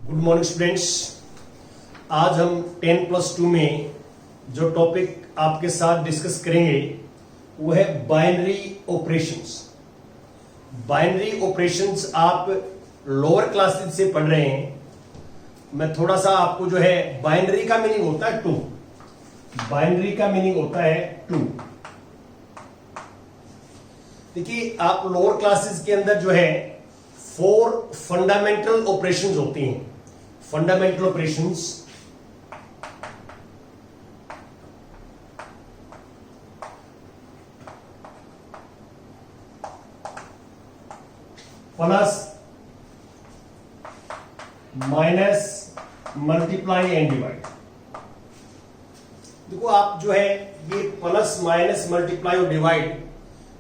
Good morning students. आज हम 10+2 में जो टॉपिक आपके साथ डिस्कस करेंगे वो है बाइनरी ऑपरेशंस। बाइनरी ऑपरेशंस आप लोअर क्लासेस से पढ़ रहे हैं। मैं थोड़ा सा आपको जो है बाइनरी का मीनिंग होता है टू। बाइनरी का मीनिंग होता है टू। देखिए आप लोअर क्लासेस के अंदर जो है 4 फंडामेंटल ऑपरेशंस होती हैं। Fundamental operations plus, minus, multiply and divide. देखो आप जो है ये प्लस, माइनस, मल्टीप्लाई और डिवाइड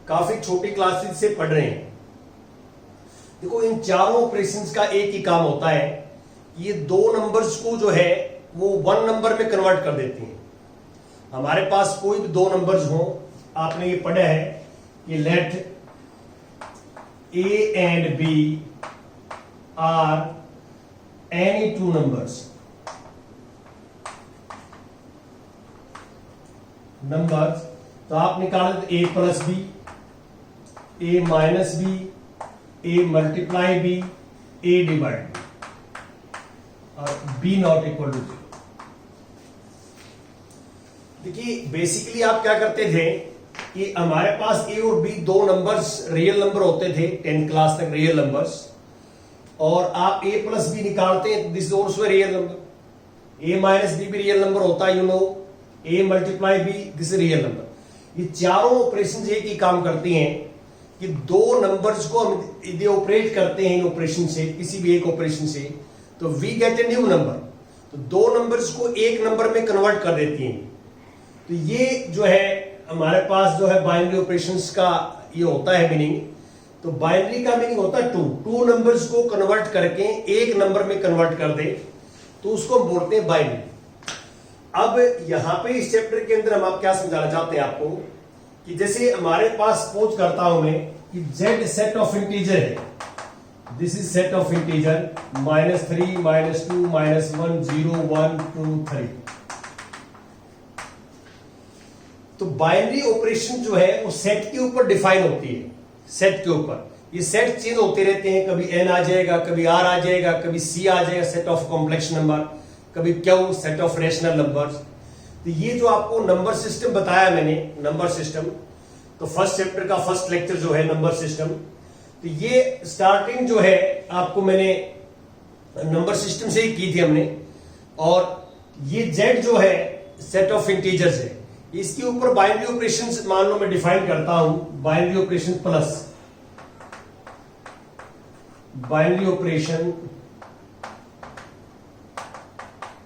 काफी छोटी क्लासेस से पढ़ रहे हैं। देखो इन चारों ऑपरेशंस का एक ही काम होता है, ये दो नंबर्स को जो है वो 1 नंबर में कन्वर्ट कर देती हैं। हमारे पास कोई भी दो नंबर्स हो, आपने ये पढ़ा है कि late A and B are any two numbers तो आप निकाल देते A plus B, A minus B, A multiply B, A divide B और B नॉट इक्वल टू 0। देखिए बेसिकली आप क्या करते थे कि हमारे पास A और B दो नंबर्स रियल नंबर होते थे 10th क्लास तक रियल नंबर्स, और आप A प्लस बी निकालते हैं, this is also real number. A minus B भी रियल नंबर होता है, you know. A multiply B, this is real number. ये चारों ऑपरेशन एक ही काम करती हैं कि दो नंबर्स को हम यदि ऑपरेट करते हैं इन ऑपरेशन से, किसी भी एक ऑपरेशन से, तो we get a new number. तो दो नंबर्स को एक नंबर में कन्वर्ट कर देती हैं। तो ये जो है हमारे पास जो है बाइनरी ऑपरेशंस का ये होता है मीनिंग। तो बाइनरी का मीनिंग होता है टू नंबर्स को कन्वर्ट करके एक नंबर में कन्वर्ट कर दे तो उसको हम बोलते हैं बाइनरी। अब यहां पे इस चैप्टर के अंदर हम आप क्या समझाना चाहते हैं आपको कि जैसे हमारे पास सपोज करता हूं मैं कि z सेट ऑफ इंटीजर है, this is set of integer -3, -2, -1, 0, 1, 2, 3। तो बाइनरी ऑपरेशन जो है वो सेट के ऊपर डिफाइन होती है। सेट के ऊपर ये सेट चेंज होते रहते हैं, कभी n आ जाएगा, कभी r आ जाएगा, कभी c आ जाएगा, सेट ऑफ कॉम्प्लेक्स नंबर, कभी q, set of rational numbers. तो ये जो आपको नंबर सिस्टम बताया मैंने, नंबर सिस्टम, तो फर्स्ट चैप्टर का फर्स्ट लेक्चर जो है नंबर सिस्टम, तो ये स्टार्टिंग जो है आपको मैंने नंबर सिस्टम से ही की थी हमने। और ये z जो है सेट ऑफ इंटीजर्स है, इसके ऊपर बाइनरी ऑपरेशंस मान लो मैं डिफाइन करता हूं, binary operation plus, binary operation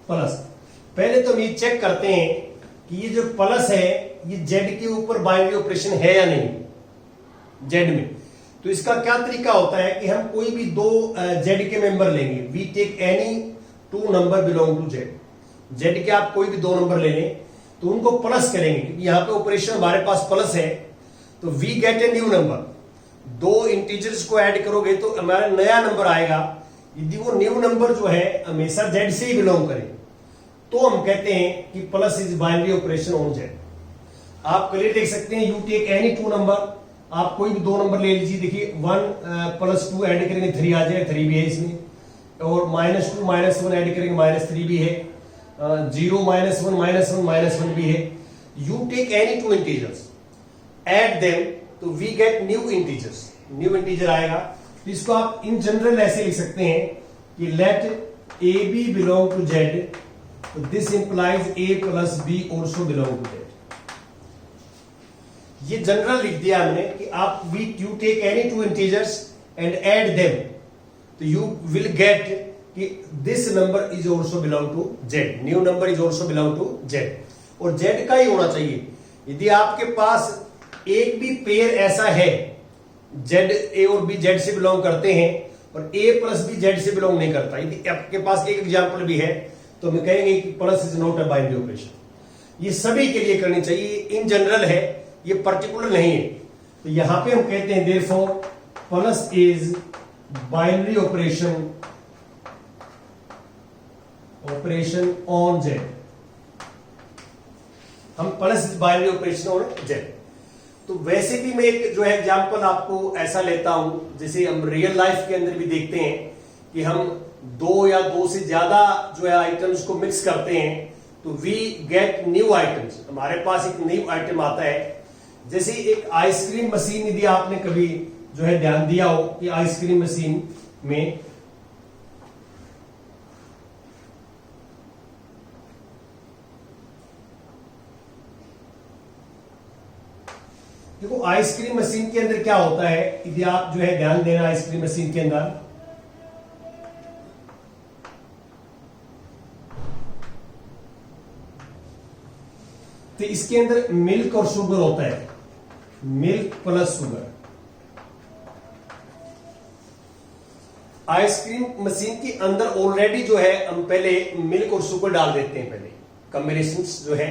plus. पहले तो हम ये चेक करते हैं कि ये जो प्लस है ये जेड के ऊपर बाइनरी ऑपरेशन है या नहीं जेड में। तो इसका क्या तरीका होता है कि हम कोई भी दो जेड के मेंबर लेंगे, we take any two number belong to Z. Z के आप कोई भी दो नंबर ले लें तो उनको प्लस करेंगे, क्योंकि यहां पे ऑपरेशन हमारे पास प्लस है, तो we get a new number. दो इंटीजर्स को ऐड करोगे तो हमारा नया नंबर आएगा। यदि वो न्यू नंबर जो है हमेशा जेड से ही बिलोंग करे तो हम कहते हैं कि plus is binary operation on Z. आप क्लियर देख सकते हैं, you take any two number, आप कोई भी दो नंबर ले लीजिए। देखिए 1 + 2 ऐड करेंगे 3 आ जाएगा, 3 भी है इसमें, और -2 -1 ऐड करेंगे -3 भी है, 0 -1 -1 भी है। You take any two integers, add them, तो we get new integers, new integer आएगा। तो इसको आप इन जनरल ऐसे लिख सकते हैं कि let A B belong to Z, this implies A plus B also belong to Z. ये जनरल लिख दिया हमने कि आप you take any two integers and add them, तो यू विल गेट कि this number is also belong to Z, new number is also belong to Z, और Z का ही होना चाहिए। यदि आपके पास एक भी पेयर ऐसा है, जेड ए और बी जेड से बिलोंग करते हैं और ए प्लस बी जेड से बिलोंग नहीं करता, यदि आपके पास एक एग्जाम्पल भी है तो हम कहेंगे कि plus is not a binary operation. ये सभी के लिए करनी चाहिए, इन जनरल है, ये पर्टिकुलर नहीं है। तो यहां पे हम कहते हैं therefore plus is binary operation operation on Z, हम plus is binary operation on Z. तो वैसे भी मैं एक जो है एग्जांपल आपको ऐसा लेता हूं, जैसे हम रियल लाइफ के अंदर भी देखते हैं कि हम दो या दो से ज्यादा जो है आइटम्स को मिक्स करते हैं तो वी गेट न्यू आइटम्स, हमारे पास एक न्यू आइटम आता है। जैसे एक आइसक्रीम मशीन, यदि आपने कभी जो है ध्यान दिया हो कि आइसक्रीम मशीन में देखो आइसक्रीम मशीन के अंदर क्या होता है, यदि आप जो है ध्यान देना आइसक्रीम मशीन के अंदर तो इसके अंदर मिल्क और शुगर होता है, milk plus sugar. Ice cream machine के अंदर ऑलरेडी जो है हम पहले मिल्क और शुगर डाल देते हैं, पहले कॉम्बिनेशंस जो है।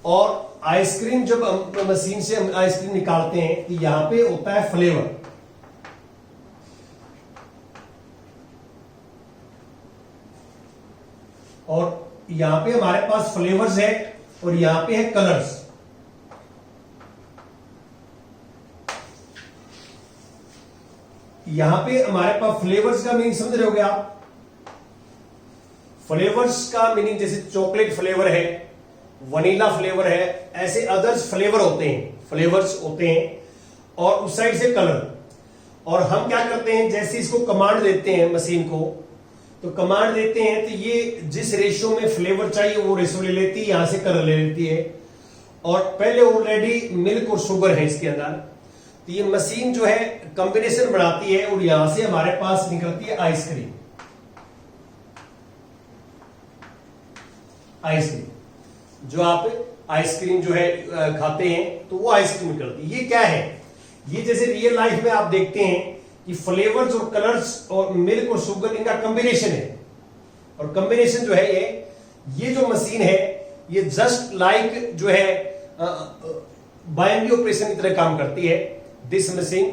और आइसक्रीम जब हम मशीन से हम आइसक्रीम निकालते हैं तो यहां पे होता है फ्लेवर, और यहां पे हमारे पास फ्लेवर्स है और यहां पे है कलर्स। यहां पे हमारे पास फ्लेवर्स का मीनिंग समझ रहे होगे आप। फ्लेवर्स का मीनिंग जैसे चॉकलेट फ्लेवर है, वनीला फ्लेवर है, ऐसे अदर्स फ्लेवर होते हैं, फ्लेवर्स होते हैं। और उस साइड से कलर। और हम क्या करते हैं, जैसे इसको कमांड देते हैं मशीन को, तो कमांड देते हैं तो ये जिस रेशियो में फ्लेवर चाहिए वो रेशियो ले लेती है, यहां से कलर ले लेती है। और पहले ऑलरेडी मिल्क और शुगर है इसके अंदर, तो ये मशीन जो है कॉम्बिनेशन बनाती है और यहां से हमारे पास निकलती है आइसक्रीम। आइसक्रीम जो आप आइसक्रीम जो है खाते हैं तो वो आइसक्रीम निकलती है। ये क्या है, ये जैसे रियल लाइफ में आप देखते हैं कि फ्लेवर्स और कलर्स और मिल्क और शुगर इनका कॉम्बिनेशन है। और कॉम्बिनेशन जो है ये जो मशीन है ये जस्ट लाइक जो है बाइनरी ऑपरेशन की तरह काम करती है। This machine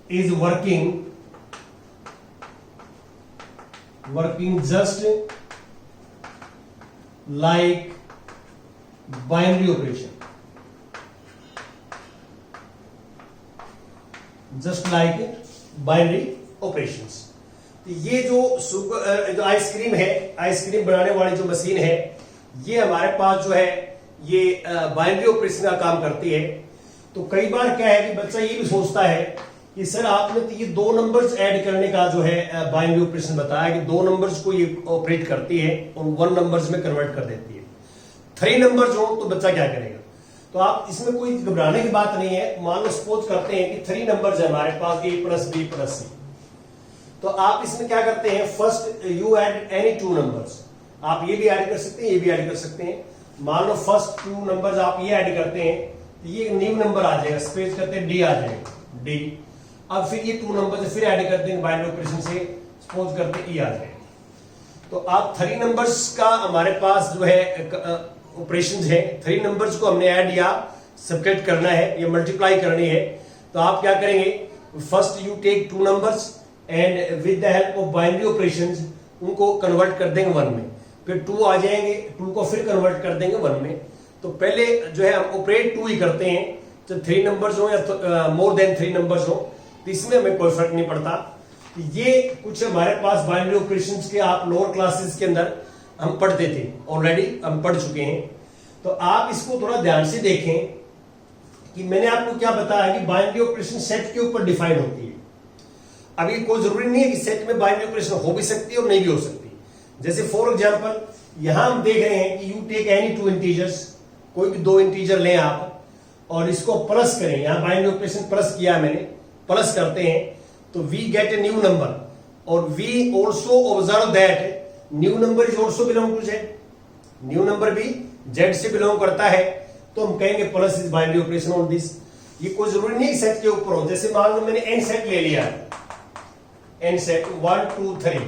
is working just like binary operation, just like binary operations। तो ये जो आइसक्रीम है, आइसक्रीम बनाने वाली जो मशीन है, ये हमारे पास जो है ये बाइनरी ऑपरेशन का काम करती है। तो कई बार क्या है कि बच्चा ये भी सोचता है कि सर आपने तो ये दो नंबर्स ऐड करने का जो है बाइनरी ऑपरेशन बताया कि दो नंबर्स को ये ऑपरेट करती है और वन नंबर्स में कन्वर्ट कर देती है। 3 नंबर्स हो तो बच्चा क्या करेगा। तो आप इसमें कोई घबराने की बात नहीं है। मान लो सपोज करते हैं कि 3 नंबर्स है हमारे पास, A + B + C। तो आप इसमें क्या करते हैं, first you add any 2 numbers. आप ये भी ऐड कर सकते हैं, ये भी ऐड कर सकते हैं। मान लो फर्स्ट 2 नंबर्स आप ये ऐड करते हैं तो ये न्यू नंबर आ जाएगा, स्पेस करते हैं D आ जाएगा, D। अब फिर ये 2 नंबर से फिर ऐड करते हैं बाइनरी ऑपरेशन से, सपोज करते हैं E आ जाएगा। तो आप 3 नंबर्स का हमारे पास जो है ऑपरेशन है, 3 नंबर्स को हमने ऐड या सब्ट्रैक्ट करना है या मल्टीप्लाई करनी है। तो आप क्या करेंगे, first you take 2 numbers and with the help of binary operations उनको कन्वर्ट कर देंगे 1 में, फिर 2 आ जाएंगे, 2 को फिर कन्वर्ट कर देंगे 1 में। तो पहले जो है हम ऑपरेट 2 ही करते हैं, चाहे 3 नंबर्स हो या मोर देन 3 नंबर्स हो, तो इसमें हमें कोई फर्क नहीं पड़ता। ये कुछ हमारे पास बाइनरी ऑपरेशंस के आप लोअर क्लासेस के अंदर हम पढ़ते थे, ऑलरेडी हम पढ़ चुके हैं। तो आप इसको थोड़ा ध्यान से देखें कि मैंने आपको क्या बताया कि बाइनरी ऑपरेशन सेट के ऊपर डिफाइन होती है। अभी कोई जरूरी नहीं है कि सेट में बाइनरी ऑपरेशन हो भी सकती है और नहीं भी हो सकती। जैसे फॉर एग्जांपल यहां हम देख रहे हैं कि यू टेक एनी 2 इंटीजर्स, कोई भी 2 इंटीजर लें आप और इसको प्लस करें। यहां बाइनरी ऑपरेशन प्लस किया है मैंने, प्लस करते हैं तो we get a new number और we also observe that new number is also belong to Z. New number भी जेड से बिलोंग करता है, तो हम कहेंगे plus is binary operation on this. ये कोई जरूरी नहीं सेट के ऊपर हो। जैसे मान लो मैंने एन सेट ले लिया, N set 1 2 3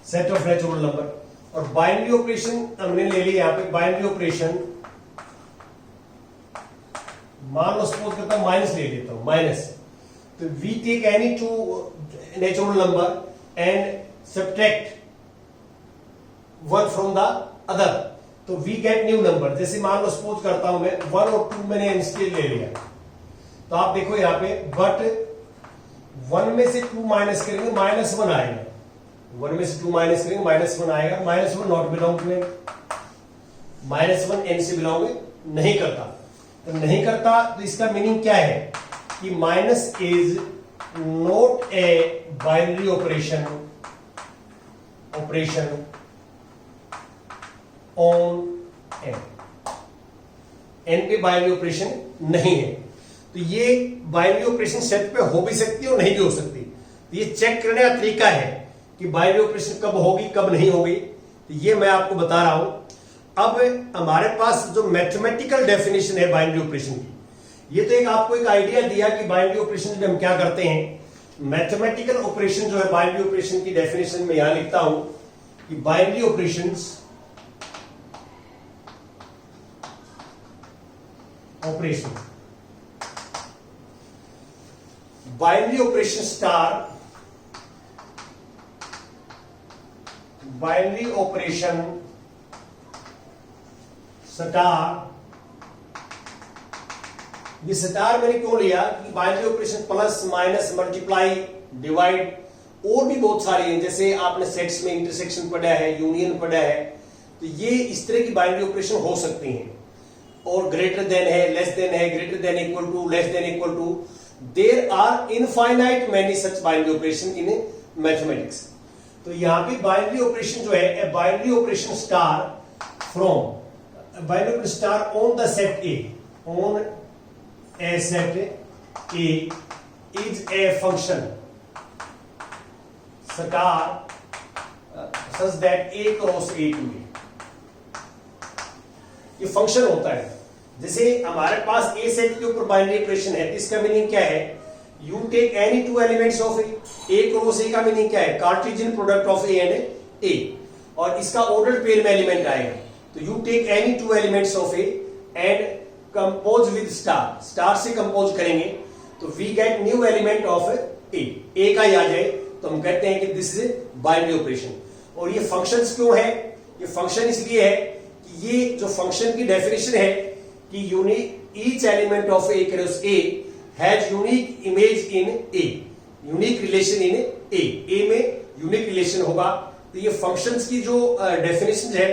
set of natural number, और बाइनरी ऑपरेशन हमने ले लिया यहाँ पे, बाइनरी ऑपरेशन मान लो सपोज करता हूं माइनस ले लेता हूं, माइनस, तो we take any two natural number and subtract one from the other, तो वी गेट न्यू नंबर। जैसे मान लो सपोज करता हूं मैं 1 और 2 मैंने इंस्टेड ले लिया, तो आप देखो यहां पे बट 1 में से 2 माइनस करेंगे -1 आएगा, 1 में से 2 माइनस करेंगे -1 आएगा, -1 not belong to N, -1 N से बिलोंग नहीं करता, तो नहीं करता, तो इसका मीनिंग क्या है कि minus is not a binary operation on N, N पे बाइनरी ऑपरेशन नहीं है। तो ये बाइनरी ऑपरेशन सेट पे हो भी सकती है और नहीं भी हो सकती, तो ये चेक करने का तरीका है कि बाइनरी ऑपरेशन कब होगी कब नहीं होगी, तो ये मैं आपको बता रहा हूं। अब हमारे पास जो मैथमेटिकल डेफिनेशन है बाइनरी ऑपरेशन की, ये तो एक आपको एक आइडिया दिया कि बाइनरी ऑपरेशन में हम क्या करते हैं। मैथमेटिकल ऑपरेशन जो है बाइनरी ऑपरेशन की डेफिनेशन में यहां लिखता हूं कि binary operation binary operation star, binary operation star, ये स्टार मैंने क्यों लिया कि binary operation plus minus multiply divide और भी बहुत सारे हैं, जैसे आपने सेट्स में इंटरसेक्शन पढ़ा है, यूनियन पढ़ा है, तो ये इस तरह की बाइनरी ऑपरेशन हो सकती हैं। और ग्रेटर देन है, लेस देन है, greater than equal to, less than equal to, there are infinite many such binary operation in mathematics. तो यहां पे बाइनरी ऑपरेशन जो है, binary operation star from binary operation star on the set A, on a set A is a function star such that A cross A to A, ये function होता है। जैसे हमारे पास A सेट के ऊपर बाइनरी ऑपरेशन है, इसका मीनिंग क्या है, you take any 2 elements of A cross A का मीनिंग क्या है, Cartesian product of A and A, और इसका ऑर्डर पेयर में एलिमेंट आएगा, तो you take any 2 elements of A and compose with star, star से कंपोज करेंगे तो we get new element of A का ही आ जाए, तो हम कहते हैं कि दिस इज बाइनरी ऑपरेशन। और ये फंक्शंस क्यों है, ये फंक्शन इसलिए है कि ये जो फंक्शन की डेफिनेशन है कि unique each element of A cross A has unique image in A, unique relation in A में यूनिक रिलेशन होगा। तो ये फंक्शंस की जो डेफिनेशन है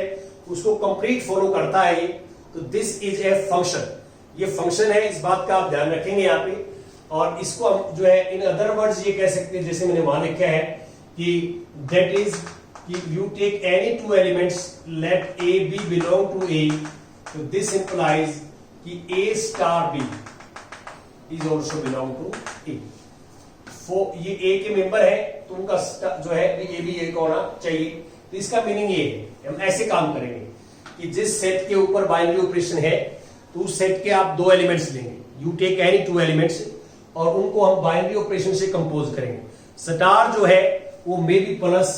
उसको कंप्लीट फॉलो करता है ये, तो दिस इज ए फंक्शन, ये फंक्शन है, इस बात का आप ध्यान रखेंगे यहाँ पे। और इसको हम जो है इन अदर वर्ड्स ये कह सकते हैं, जैसे मैंने वहां लिखा है कि दैट इज कि you take any 2 elements let A B belong to A, तो दिस इंप्लाइज कि A star B is also belong to A. ये ए के मेंबर है तो उनका जो है ए भी एक होना चाहिए। तो इसका मीनिंग ये है, हम ऐसे काम करेंगे कि जिस सेट के ऊपर बाइनरी ऑपरेशन है तो उस सेट के आप 2 एलिमेंट्स लेंगे, यू टेक एनी 2 एलिमेंट्स, और उनको हम बाइनरी ऑपरेशन से कंपोज करेंगे। स्टार जो है वो may be plus,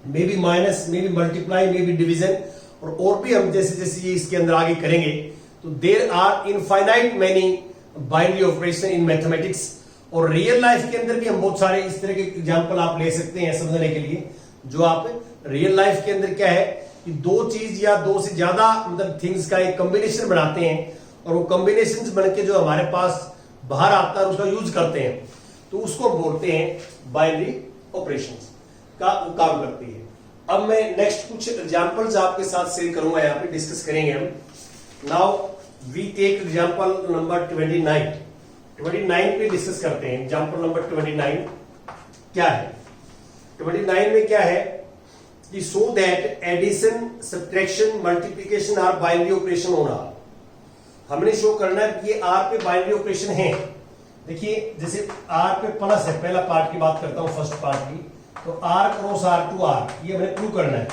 may be minus, may be multiply, may be division, और भी हम जैसे जैसे ये इसके अंदर आगे करेंगे। तो there are infinite many binary operation in mathematics, और रियल लाइफ के अंदर भी हम बहुत सारे इस तरह के एग्जाम्पल आप ले सकते हैं समझने के लिए, जो आप रियल लाइफ के अंदर क्या है कि 2 चीज या 2 से ज्यादा मतलब थिंग्स का एक कॉम्बिनेशन बनाते हैं, और वो कॉम्बिनेशन बनके जो हमारे पास बाहर आता है उसका यूज करते हैं, तो उसको बोलते हैं बाइनरी ऑपरेशंस का वो काम करती है। अब मैं नेक्स्ट कुछ एग्जांपल्स आपके साथ शेयर करूंगा, यहाँ पे डिस्कस करेंगे हम। Now we take example number 29 पे डिस्कस करते हैं। एग्जांपल नंबर 29 क्या है, 29 में क्या है कि so that addition, subtraction, multiplication are binary operation on R. हमने शो करना है कि ये आर पे बाइनरी ऑपरेशन है। देखिए जैसे आर पे प्लस है, पहला पार्ट की बात करता हूं, फर्स्ट पार्ट की, तो R cross R to R, ये हमें प्रूव करना है।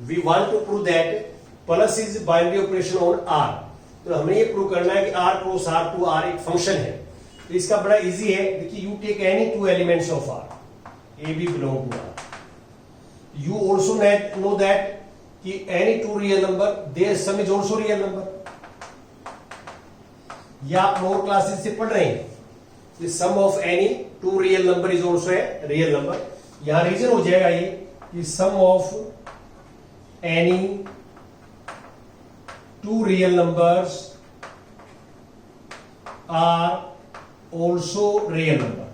We want to prove that plus is binary operation on R, तो हमें ये प्रूव करना है कि R cross R to R एक फंक्शन है। तो इसका बड़ा इजी है, देखिए you take any 2 elements of R, A B belong to R, You also know that कि any two real number their sum is also real number. या आप लोअर क्लासेस से पढ़ रहे हैं, sum of any two real number is also a real number. यहां reason हो जाएगा ये कि sum of any two real numbers are also real number.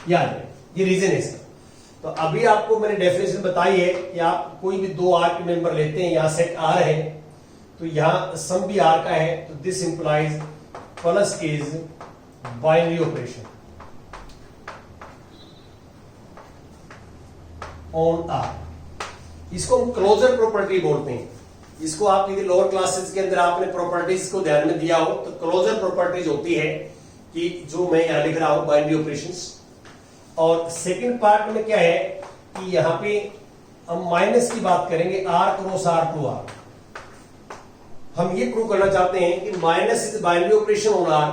याद है, ये रीजन है इसका. तो अभी आपको मैंने डेफिनेशन बताई है कि आप कोई भी दो आर के मेंबर लेते हैं, यहां सेट आर है तो यहां सम भी आर का है, तो this implies plus is binary operation on R. इसको हम क्लोजर प्रॉपर्टी बोलते हैं. इसको आप यदि लोअर क्लासेस के अंदर आपने प्रॉपर्टीज को ध्यान में दिया हो तो क्लोजर प्रॉपर्टीज होती है कि जो मैं यहां लिख रहा हूं बाइनरी ऑपरेशंस. और सेकंड पार्ट में क्या है कि यहां पे हम माइनस की बात करेंगे, R cross R to R. हम ये प्रूव करना चाहते हैं कि minus is binary operation on R.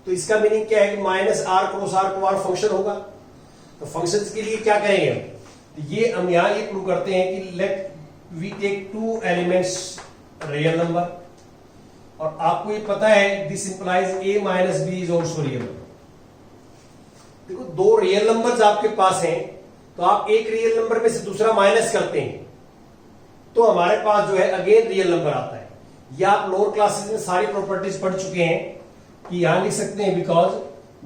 तो इसका मीनिंग क्या है कि minus R cross R to R function होगा. तो फंक्शंस के लिए क्या करेंगे हम, ये हम यहां ये प्रूव करते हैं कि let we take two elements real number. और आपको ये पता है this implies a minus b is also real number. देखो दो रियल नंबर्स आपके पास हैं, तो आप एक रियल नंबर में से दूसरा माइनस करते हैं तो हमारे पास जो है अगेन रियल नंबर आता है. या आप लोअर क्लासेस में सारी प्रॉपर्टीज पढ़ चुके हैं कि यहां लिख सकते हैं because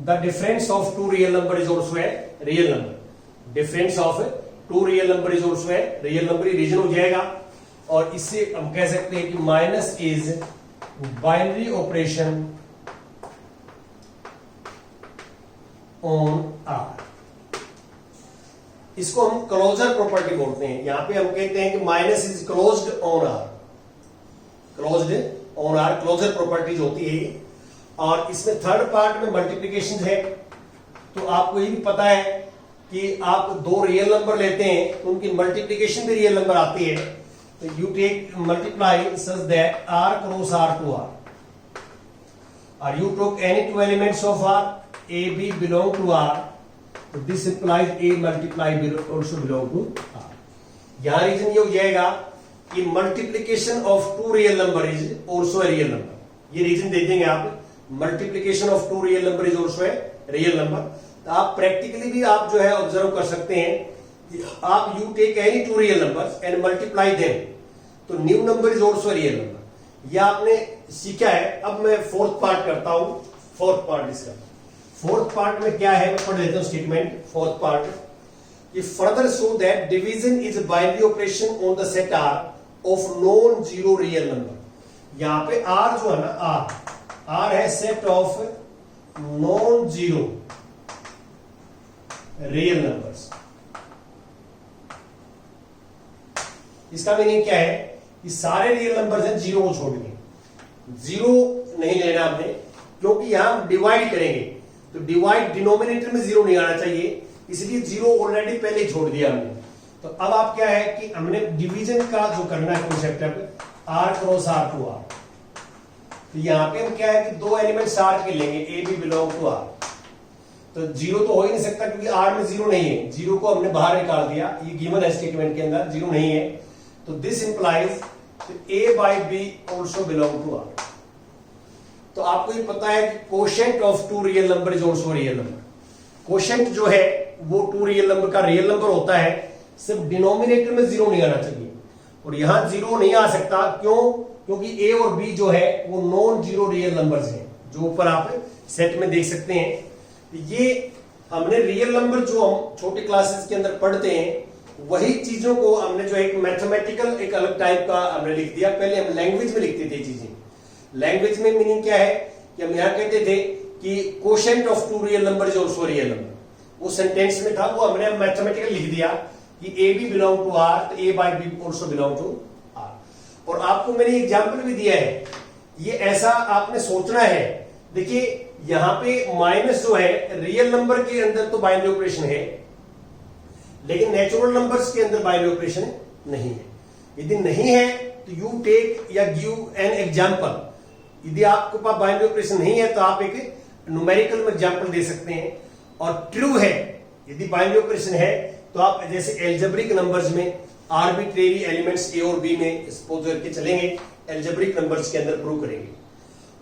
the difference of two real number is also a real number. Difference of two real number is also a real number, reason हो जाएगा. और इससे हम कह सकते हैं कि minus is binary operation on R. इसको हम क्लोजर प्रॉपर्टी बोलते हैं. यहां पे हम कहते हैं कि minus is closed on R. Closed on R closure properties होती है. और इसमें थर्ड पार्ट में मल्टीप्लीकेशन है. तो आपको ये भी पता है कि आप दो रियल नंबर लेते हैं तो उनकी मल्टीप्लीकेशन भी रियल नंबर आती है. तो you take multiply such that R cross R to R. और you took any two elements of R, A B belong to R. तो this implies A multiply also belong to R. यहां reason ये हो जाएगा कि multiplication of two real number is also a real number. ये reason दे देंगे आप, multiplication of two real number is also a real number. तो आप प्रैक्टिकली भी आप जो है ऑब्जर्व कर सकते हैं कि आप you take any two real numbers and multiply them, तो new number is also real number. यह आपने सीखा है. अब मैं फोर्थ पार्ट करता हूं. फोर्थ पार्ट इसका, फोर्थ पार्ट में क्या है मैं पढ़ देता हूं स्टेटमेंट. फोर्थ पार्ट कि further show that division is binary operation on the set R of non zero real number. यहां पे आर जो है ना, आर है set of non zero real numbers. इसका मीनिंग क्या है कि सारे रियल नंबर्स हैं जीरो को छोड़ के. जीरो नहीं लेना हमने क्योंकि यहां हम डिवाइड करेंगे तो डिवाइड डिनोमिनेटर में जीरो नहीं आना चाहिए, इसलिए जीरो ऑलरेडी पहले ही छोड़ दिया हमने. तो अब आप क्या है कि हमने डिवीजन का जो करना है कॉन्सेप्ट है R cross R to R. तो यहां पे हम क्या है कि दो एलिमेंट्स आर के लेंगे, a B belong to R. तो जीरो तो हो ही नहीं सकता क्योंकि आर में जीरो नहीं है. जीरो को हमने बाहर निकाल दिया, ये गिवन है स्टेटमेंट के अंदर, जीरो नहीं है. तो this implies a by B also belong to R. तो आपको ये पता है कि quotient of two real number is also real number. Quotient जो है वो टू रियल नंबर का रियल नंबर होता है, सिर्फ डिनोमिनेटर में जीरो नहीं आना चाहिए. और यहां जीरो नहीं आ सकता, क्यों? क्योंकि ए और बी जो है वो नॉन जीरो रियल नंबर्स हैं, जो ऊपर आप सेट में देख सकते हैं. ये हमने रियल नंबर जो हम छोटे क्लासेस के अंदर पढ़ते हैं वही चीजों को हमने जो एक मैथमेटिकल एक अलग टाइप का हमने लिख दिया. पहले हम लैंग्वेज में लिखते थे चीजें. लैंग्वेज में मीनिंग क्या है कि हम यहां कहते थे कि quotient of two real number is also real number. वो सेंटेंस में था, वो हमने मैथमेटिकल लिख दिया कि A B belong to R, तो A by B also belong to R. और आपको मैंने एग्जाम्पल भी दिया है, ये ऐसा आपने सोचना है. देखिए यहां पे माइनस जो है रियल नंबर के अंदर तो बाइनरी ऑपरेशन है, लेकिन नेचुरल नंबर्स के अंदर बाइनरी ऑपरेशन नहीं है. यदि नहीं है तो यू टेक या गिव एन एग्जाम्पल. यदि आपके पास बाइनरी ऑपरेशन नहीं है तो आप एक न्यूमेरिकल में एग्जाम्पल दे सकते हैं. और ट्रू है यदि बाइनरी ऑपरेशन है तो आप जैसे एल्जेब्रिक नंबर्स में आर्बिट्रेरी एलिमेंट्स ए और बी में सपोज करके चलेंगे, एल्जेब्रिक नंबर्स के अंदर प्रूव करेंगे।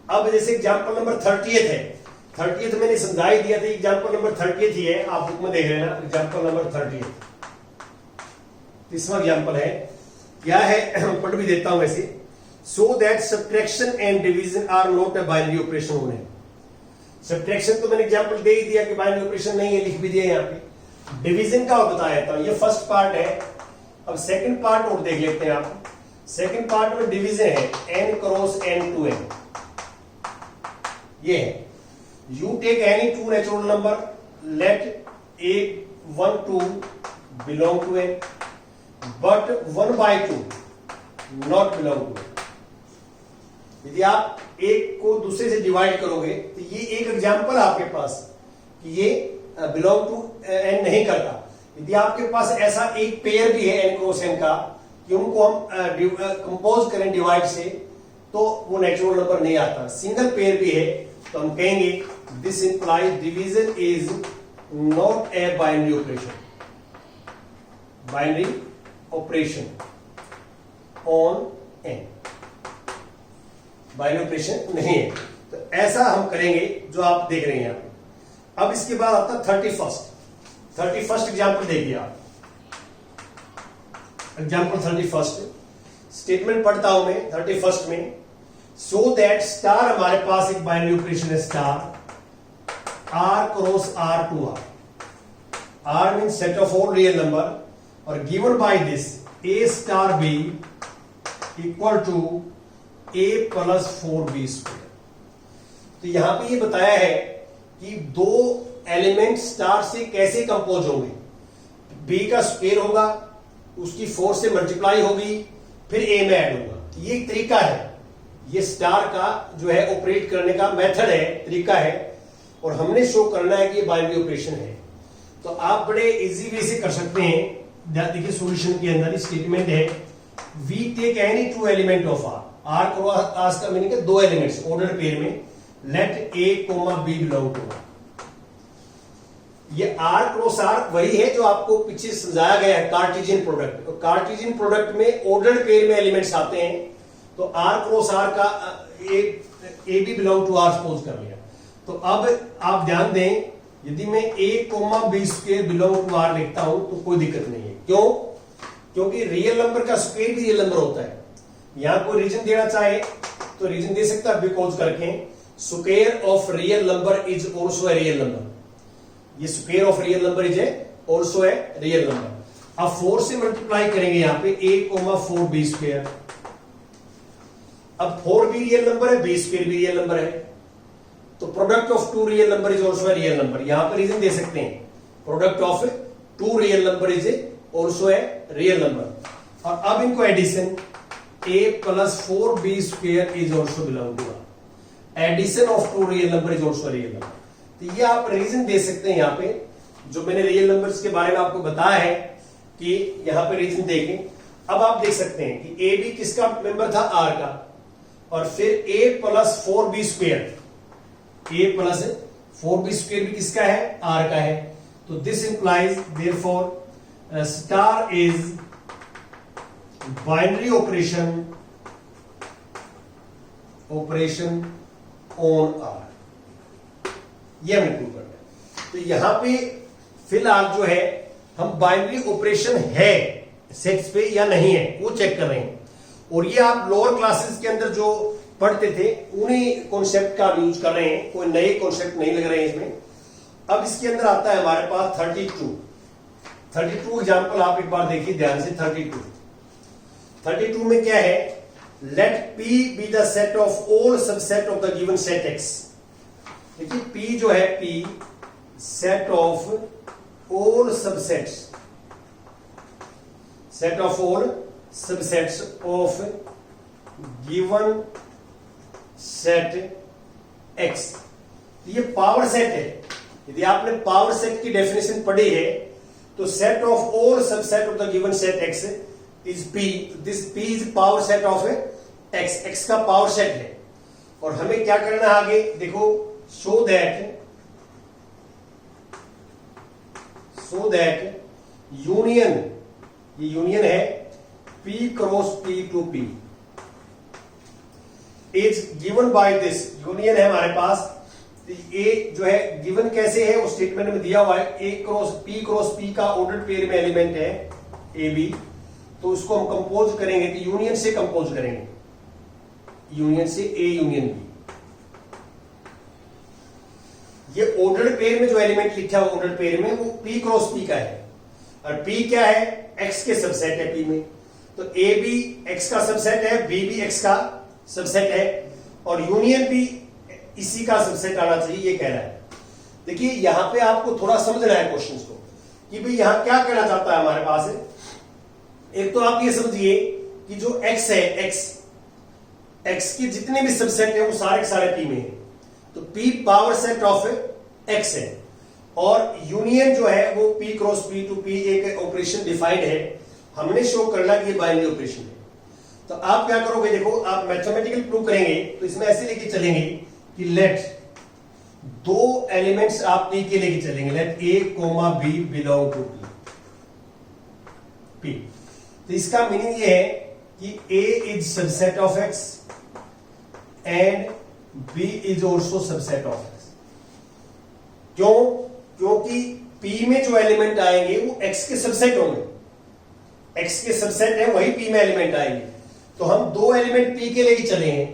अब जैसे एग्जांपल नंबर 30th है, 30th मैंने समझा ही दिया था, एग्जांपल नंबर 30th ही है, आप बुक में देख लेना। एग्जांपल नंबर 30th 30वां एग्जांपल है, क्या है पढ़ भी देता हूं वैसे। So that subtraction and division are not a binary operation होने। सब्ट्रैक्शन तो मैंने एग्जांपल दे ही दिया कि बाइनरी ऑपरेशन नहीं है, लिख भी दिया यहाँ पे। डिवीजन का बताया था, ये फर्स्ट पार्ट है। अब सेकंड पार्ट और देख लेते हैं आप। सेकंड पार्ट में डिवीजन है n क्रॉस n2n, ये है you take any two natural number, let a1 2 belong to n but 1/2 not belong to n। यदि आप एक को दूसरे से डिवाइड करोगे तो ये एक एग्जांपल आपके पास कि ये बिलोंग टू n नहीं करता। यदि आपके पास ऐसा एक पेयर भी है n क्रॉस n का कि उनको हम कंपोज करें डिवाइड से, तो वो नेचुरल नंबर नहीं आता। सिंगल पेयर भी है तो हम कहेंगे this implies division is not a binary operation, binary operation on n, binary operation नहीं है। तो ऐसा हम करेंगे जो आप देख रहे हैं यहां पे। अब इसके बाद आता 31st एग्जाम्पल देखिए आप। एग्जाम्पल 31st स्टेटमेंट पढ़ता हूं मैं 31st में। सो दैट स्टार, हमारे पास एक बाइनरी ऑपरेशन है star, r cross r2r, r mean set of all real number, और given by this a star b equal to a plus 4b square. तो यहां पे ये बताया है कि दो एलिमेंट स्टार से कैसे कंपोज होंगे। b का स्क्वायर होगा, उसकी 4 से मल्टीप्लाई होगी, फिर a में ऐड होगा। ये एक तरीका है, ये स्टार का जो है ऑपरेट करने का मेथड है, तरीका है, और हमने शो करना है कि ये बाइनरी ऑपरेशन है। तो आप बड़े इजी वे से कर सकते हैं। देखिए सॉल्यूशन के अंदर स्टेटमेंट है we take any two element of r cross का मीनिंग है दो एलिमेंट्स ऑर्डर पेयर में, let a, b belong to r। ये r क्रॉस r वही है जो आपको पीछे समझाया गया है कार्टेशियन प्रोडक्ट। और कार्टेशियन प्रोडक्ट में ऑर्डर पेयर में एलिमेंट्स आते हैं, तो r क्रॉस r का a b belong to r suppose कर लिया। तो अब आप ध्यान दें, यदि मैं a, b square belong to r लिखता हूं तो कोई दिक्कत नहीं है। क्यों? क्योंकि रियल नंबर का स्क्वायर भी रियल नंबर होता है। यहां कोई रीजन देना चाहे तो रीजन दे सकता है बिकॉज करके, square of real number is also a real number. ये square of real number is also a real number. अब 4 से मल्टीप्लाई करेंगे यहां पे a, 4b स्क्वायर। अब 4 भी रियल नंबर है, b स्क्वायर भी रियल नंबर है, तो product of two real number is also a real number. यहां पर रीजन दे सकते हैं product of two real number is also a real number. और अब इनको addition a plus 4b square is also belong to r। Addition of two real number is also real number. तो ये आप रीजन दे सकते हैं यहाँ पे, जो मैंने रियल नंबर्स के बारे में आपको बताया है कि यहाँ पे रीजन देखें। अब आप देख सकते हैं कि a भी किसका मेंबर था, r का, और फिर a plus 4b square, a plus 4b square भी किसका है, r का है। तो this implies therefore star is binary operation on r। यह हमें प्रूव करना है। तो यहां पे फिलहाल जो है हम बाइनरी ऑपरेशन है सेट्स पे या नहीं है वो चेक कर रहे हैं। और ये आप लोअर क्लासेस के अंदर जो पढ़ते थे उन्हीं कॉन्सेप्ट का यूज कर रहे हैं, कोई नए कॉन्सेप्ट नहीं लग रहे हैं इसमें। अब इसके अंदर आता है हमारे पास 32 एग्जाम्पल आप एक बार देखिए ध्यान से। 32 में क्या है, let P be the set of all subset of the given set X। देखिए P जो है, P set of all subsets, set of all subsets of given set X। ये पावर सेट है। यदि आपने पावर सेट की definition पढ़ी है तो set of all subset of the given set X is P। This P is power set of X, X का power set है। और हमें क्या करना है आगे देखो, show that so that union, ये यूनियन है P cross P to P is given by this, union है हमारे पास, ए जो है गिवन कैसे है वो स्टेटमेंट में दिया हुआ है, ए क्रॉस पी का ऑर्डर्ड पेयर में एलिमेंट है ए बी, तो उसको हम कंपोज करेंगे तो यूनियन से कंपोज करेंगे, यूनियन से ए यूनियन बी। ये ऑर्डर्ड पेयर में जो एलिमेंट लिखा है ऑर्डर्ड पेयर में वो P क्रॉस P का है, और P क्या है, X के सबसेट है P में, तो A भी X का सबसेट है, B भी X का सबसेट है, और यूनियन भी इसी का सबसेट आना चाहिए, ये कह रहा है। देखिए यहां पे आपको थोड़ा समझना है क्वेश्चंस को कि भाई यहां क्या कहना चाहता है हमारे पास है। एक तो आप ये समझिए कि जो X है, X के जितने भी सबसेट है वो सारे के सारे P में है, तो P power set of X है, और यूनियन जो है वो P cross P to P एक ऑपरेशन डिफाइंड है, हमने शो करना कि ये बाइनरी ऑपरेशन है। तो आप क्या करोगे, देखो आप मैथमेटिकल प्रूव करेंगे तो इसमें ऐसे लेके चलेंगे कि लेट दो एलिमेंट्स आप P के लेके चलेंगे, let A comma B belong to P। तो इसका मीनिंग ये है कि A is subset of X and B is also subset of X। क्यों? क्योंकि P में जो एलिमेंट आएंगे वो X के सबसेट होंगे, X के सबसेट है वही P में एलिमेंट आएंगे, तो हम दो एलिमेंट P के लेके चले हैं,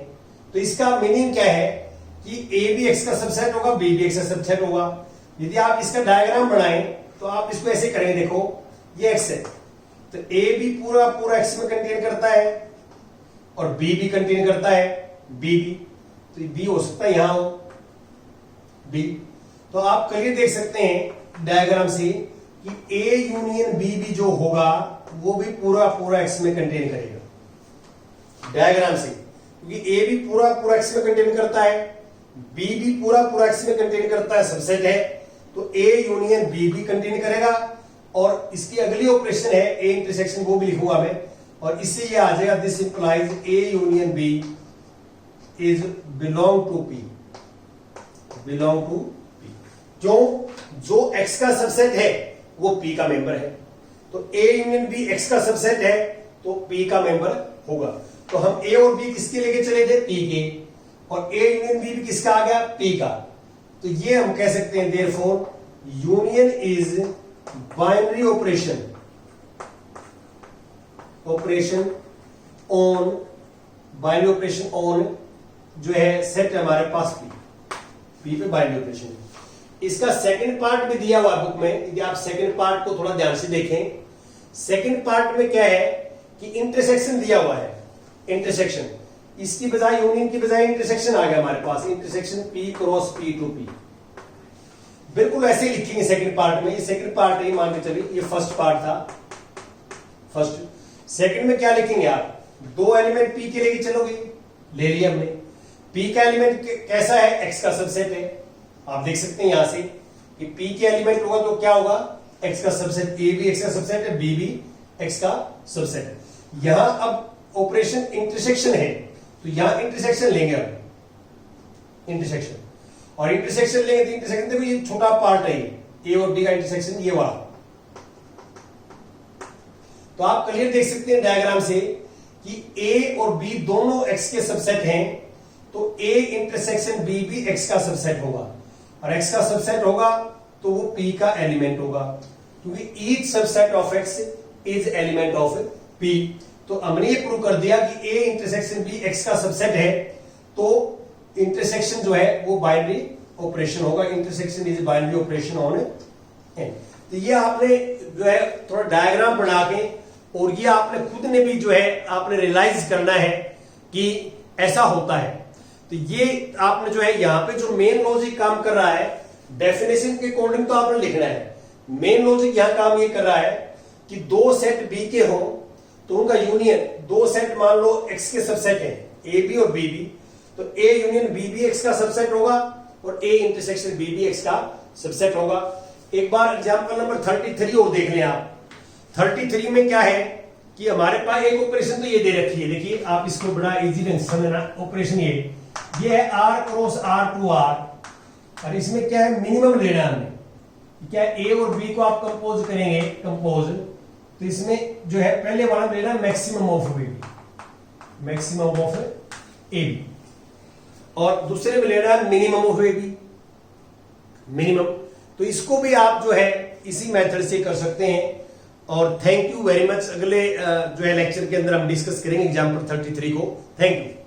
तो इसका मीनिंग क्या है कि A भी X का सबसेट होगा, B भी X का सबसेट होगा। यदि आप इसका डायग्राम बनाएं तो आप इसको ऐसे करेंगे, देखो ये X है, तो A भी पूरा X में कंटेन करता है और B भी कंटेन करता है, B भी, तो B हो सकता है यहां हो B। तो आप क्लियर देख सकते हैं डायग्राम से कि A यूनियन B भी जो होगा वो भी पूरा X में कंटेन करेगा डायग्राम से, क्योंकि A भी पूरा X में कंटेन करता है, B भी पूरा X में कंटेन करता है, सबसेट है, तो A यूनियन B भी कंटेन करेगा, और इसकी अगली ऑपरेशन है A इंटरसेक्शन, वो भी लिखूंगा मैं, और इससे ये आ जाएगा this implies A union B is belong to P, belong to P। क्यों? जो X का सबसेट है वो P का मेंबर है, तो A यूनियन B X का सबसेट है तो P का मेंबर होगा। तो हम A और B किसके लेके चले थे, P के, और A यूनियन B भी किसका आ गया, P का। तो ये हम कह सकते हैं therefore union is binary operation on, binary operation on जो है सेट है हमारे पास P पे बाइनरी ऑपरेशन है। इसका सेकंड पार्ट भी दिया हुआ बुक में, यदि आप सेकंड पार्ट को थोड़ा ध्यान से देखें, सेकंड पार्ट में क्या है कि इंटरसेक्शन दिया हुआ है, इंटरसेक्शन, इसकी बजाय यूनियन की बजाय इंटरसेक्शन आ गया हमारे पास, intersection P cross P to P। बिल्कुल ऐसे ही लिखेंगे सेकंड पार्ट में, ये सेकंड पार्ट है मान के चलिए, ये फर्स्ट पार्ट था, फर्स्ट। सेकंड में क्या लिखेंगे आप, दो एलिमेंट P के लेके चलोगे, ले लिया हमने, P का एलिमेंट कैसा है, X का सबसेट है, आप देख सकते हैं यहां से कि P के एलिमेंट होगा तो क्या होगा, X का सबसेट, A भी X का सबसेट है, B भी X का सबसेट है। यहां अब ऑपरेशन इंटरसेक्शन है, तो यहां इंटरसेक्शन लेंगे अब, इंटरसेक्शन, और इंटरसेक्शन लेंगे तो इंटरसेक्शन देखो ये छोटा पार्ट है, A और B का इंटरसेक्शन ये वाला। तो आप क्लियर देख सकते हैं डायग्राम से कि A और B दोनों X के सबसेट हैं, तो A इंटरसेक्शन B भी X का सबसेट होगा, और X का सबसेट होगा तो वो P का एलिमेंट होगा, क्योंकि each subset of X is element of P। तो हमने ये प्रूव कर दिया कि A इंटरसेक्शन B X का सबसेट है, तो इंटरसेक्शन जो है वो बाइनरी ऑपरेशन होगा, intersection is binary operation on N. तो ये आपने जो है थोड़ा डायग्राम बना के, और ये आपने खुद ने भी जो है आपने रियलाइज करना है कि ऐसा होता है। तो ये आपने जो है यहाँ पे जो मेन लॉजिक काम कर रहा है, डेफिनेशन के अकॉर्डिंग तो आपने लिखना है, मेन लॉजिक यहां काम ये कर रहा है कि दो सेट B के हो तो उनका यूनियन, दो सेट मान लो X के सबसेट है, A B और B B, तो A यूनियन B भी X का सबसेट होगा और A इंटरसेक्शन B भी X का सबसेट होगा। एक बार एग्जांपल नंबर 33 और देख लें आप। 33 में क्या है कि हमारे पास एक ऑपरेशन तो ये दे रखी है, देखिए आप इसको बड़ा इजी ढंग से समझना। ऑपरेशन ये है R cross R to R, और इसमें क्या है मिनिमम लेना है हमने, क्या ए और बी को आप कंपोज करेंगे, कंपोज, तो इसमें जो है पहले वाला मिलेगा maximum of b, maximum of a b, और दूसरे में ले रहा है minimum of a b, minimum. तो इसको भी आप जो है इसी मेथड से कर सकते हैं। और थैंक यू वेरी मच। अगले जो है लेक्चर के अंदर हम डिस्कस करेंगे एग्जाम्पल 33 को। Thank you.